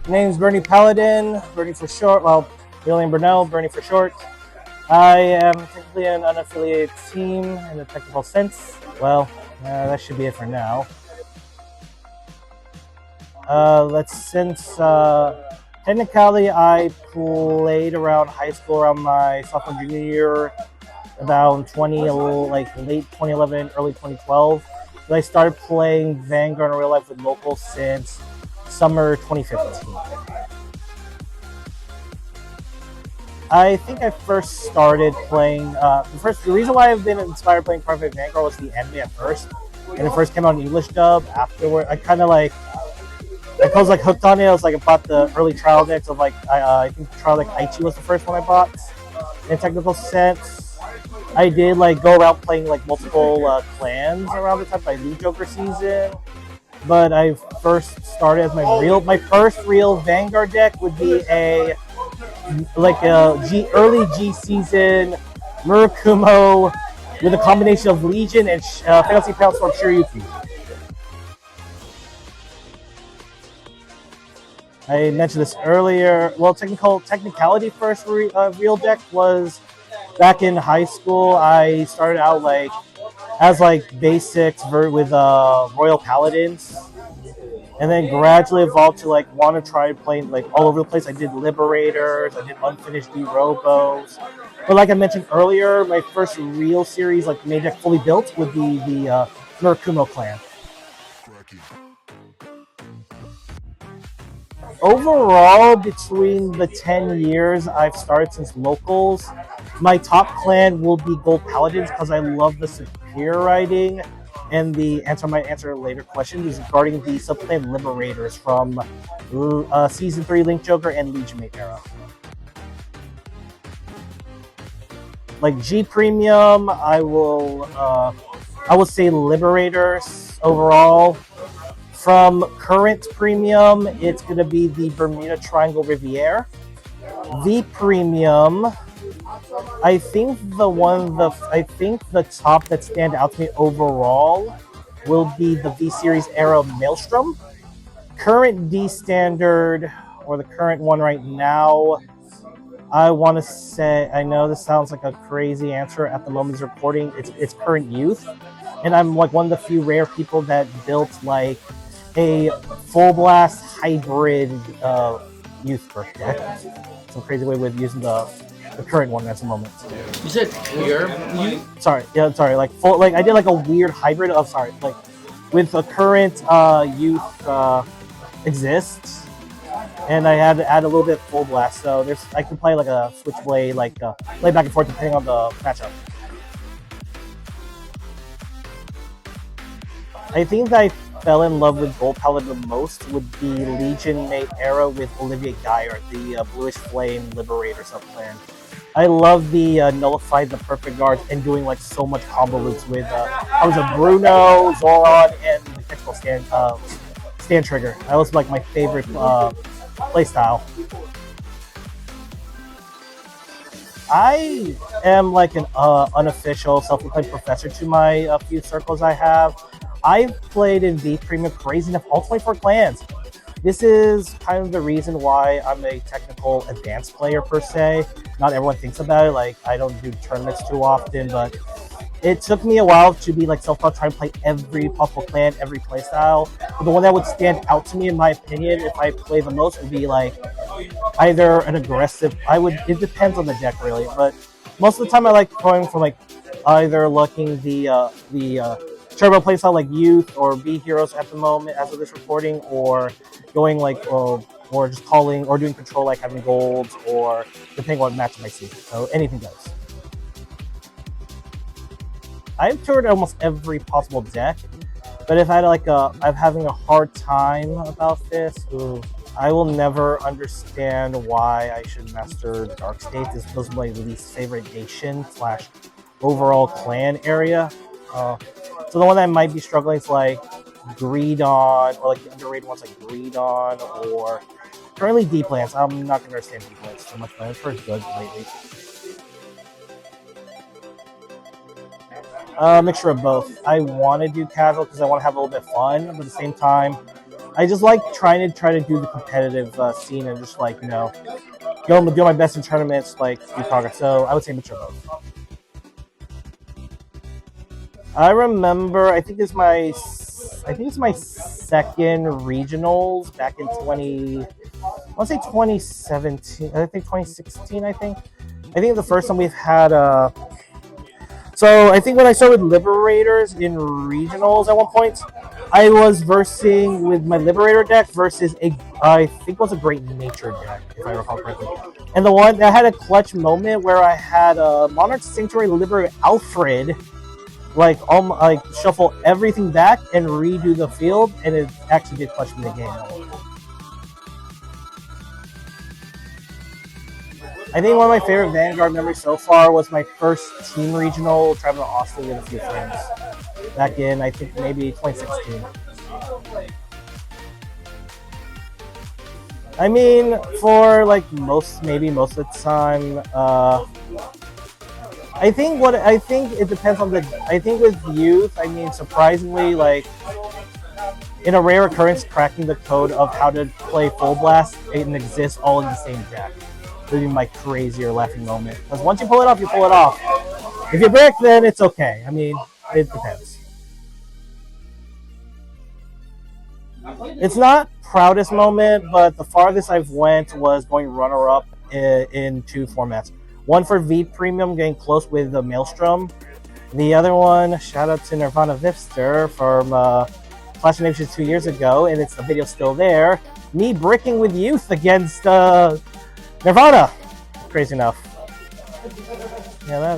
My name is BerniePaladin, Bernie for short. Well, real name Brunel, Bernie for short. I am technically an unaffiliated team in the technical sense. Well, that should be it for now. Technically I played around high school, around my sophomore junior year, about late 2011, early 2012. But I started playing Vanguard in real life with locals since summer 2015. I think I first started playing, the reason why I've been inspired playing Private Vanguard was the anime at first. And it first came out in English dub. Afterward, I was like hooked on it. I was like, I bought the early trial decks of I think trial deck Aichi was the first one I bought. In technical sense, I did like go around playing like multiple clans around the time by League Joker season. But I first started as my first real Vanguard deck would be early G season Murakumo with a combination of Legion and Fantasy Palace for Shiryuki. I mentioned this earlier. Well, technicality first real deck was back in high school. I started out as basics with Royal Paladins, and then gradually evolved to want to try playing all over the place. I did Liberators, I did Unfinished D-Robos, but like I mentioned earlier, my first real series main deck fully built would be the Murakumo clan. Overall, between the 10 years I've started since locals, my top clan will be Gold Paladins because I love the superior writing. And the answer my later question is regarding the subclan Liberators from Season 3 Link Joker and Legion Mate era. Like G Premium, I would say Liberators overall. From current Premium, it's going to be the Bermuda Triangle Riviere. V Premium, I think the top that stand out to me overall will be the V Series era Maelstrom. Current D Standard, or the current one right now, I want to say, I know this sounds like a crazy answer at the moment of recording, it's current Youth. And I'm one of the few rare people that built a full blast hybrid Youth deck. Some crazy way with using the current one at the moment. You said pure Youth? Sorry. I did a weird hybrid of with the current Youth exists, and I had to add a little bit full blast. So I can play a switchblade, play back and forth depending on the matchup. I think that I fell in love with Gold Paladin the most would be Legion Mate era with Olivier Geyer, the Bluish Flame Liberator subclan. I love the Nullified, the Perfect Guards, and doing so much combo loops with I was a Bruno, Zoran, and the technical stand trigger. That was my favorite playstyle. I am an unofficial self-proclaimed professor to my few circles I have. I've played in V Premium crazy enough all 24 clans. This is kind of the reason why I'm a technical advanced player per se. Not everyone thinks about it. I don't do tournaments too often, but it took me a while to be self-taught, trying to play every possible clan, every playstyle. But the one that would stand out to me, in my opinion, if I play the most, would be either an aggressive. It depends on the deck really, but most of the time I like going from either looking the turbo playstyle like Youth or B Heroes at the moment as of this recording, or going or just calling or doing control having golds, or depending on what matchup I see. So anything goes. I've toured almost every possible deck, but if I had I'm having a hard time about this. I will never understand why I should master Dark State. This was my least favorite nation / overall clan area. So the one that I might be struggling is Greed On, or the underrated ones Greed On, or currently Deep Lands. I'm not going to understand Deep Lands so much, but it's pretty good lately. Mixture of both. I want to do casual because I want to have a little bit of fun, but at the same time, I just like trying to do the competitive scene and just like do my best in tournaments, like do progress. So I would say mixture of both. I remember. I think it's my second regionals back in 20. I want to say 2017. I think 2016. I think the first time we've had So I think when I started with Liberators in regionals at one point, I was versing with my Liberator deck versus I think it was a Great Nature deck, if I recall correctly. And the one that had a clutch moment where I had a Monarch Sanctuary Liberator Alfred, like shuffle everything back and redo the field, and it actually did clutch me the game. I think one of my favorite Vanguard memories so far was my first team regional traveling to Austin with a few friends back in, I think, maybe 2016. I mean, for like most of the time, I think it depends on I think with youth, I mean, surprisingly, like in a rare occurrence, cracking the code of how to play Full Blast and exist all in the same deck would be my crazy or laughing moment. Because once you pull it off, you pull it off. If you brick, then it's okay. I mean, it depends. It's not proudest moment, but the farthest I've went was going runner-up in two formats. One for V Premium, getting close with the Maelstrom. The other one, shout out to Nirvana Vipster from Clash of Nations 2 years ago, and the video still there. Me bricking with youth against Nirvana. Crazy enough. Yeah,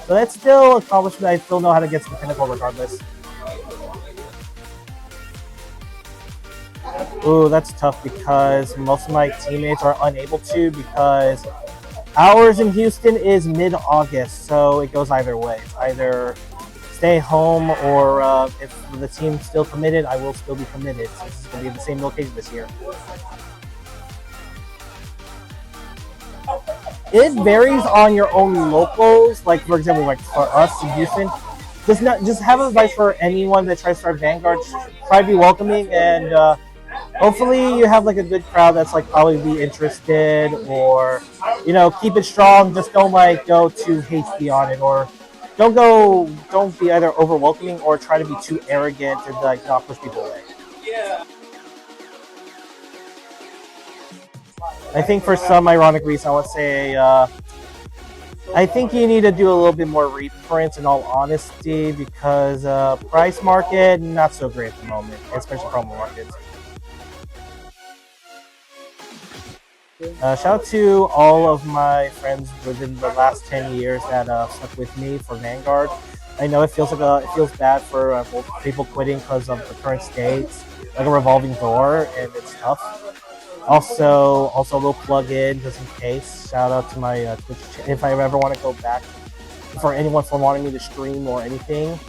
so that's still an accomplishment. I still know how to get to the pinnacle regardless. Ooh, that's tough because most of my teammates are unable to because ours in Houston is mid-August, so it goes either way. It's either stay home or if the team's still committed, I will still be committed. So it's going to be the same location this year. It varies on your own locals. Like for example, like for us in Houston, just have advice for anyone that tries to start Vanguard. Try to be welcoming and hopefully you have like a good crowd that's like probably be interested, or keep it strong. Just don't like go too hasty on it, or don't be either over welcoming or try to be too arrogant and like not push people away. I think for some ironic reason, I would say I think you need to do a little bit more reprints in all honesty because price market, not so great at the moment, especially promo markets. Shout out to all of my friends within the last 10 years that stuck with me for Vanguard. I know it feels bad for people quitting because of the current state, like a revolving door, and it's tough. Also a little plug-in just in case. Shout out to my Twitch if I ever want to go back. For anyone from wanting me to stream or anything,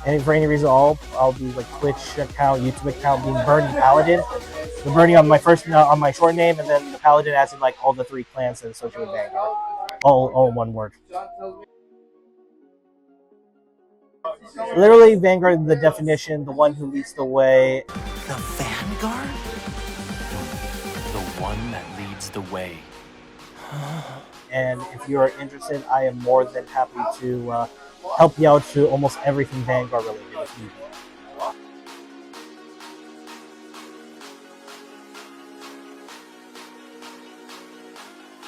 and for any reason, I'll be like Twitch account, YouTube account being BerniePaladin. The Bernie on my on my short name, and then the Paladin as in like all the three clans that associate with Vanguard, all in one word. Literally, Vanguard, the definition, the one who leads the way. The Vanguard? The one that leads the way. And if you are interested, I am more than happy to help you out to almost everything Vanguard related if you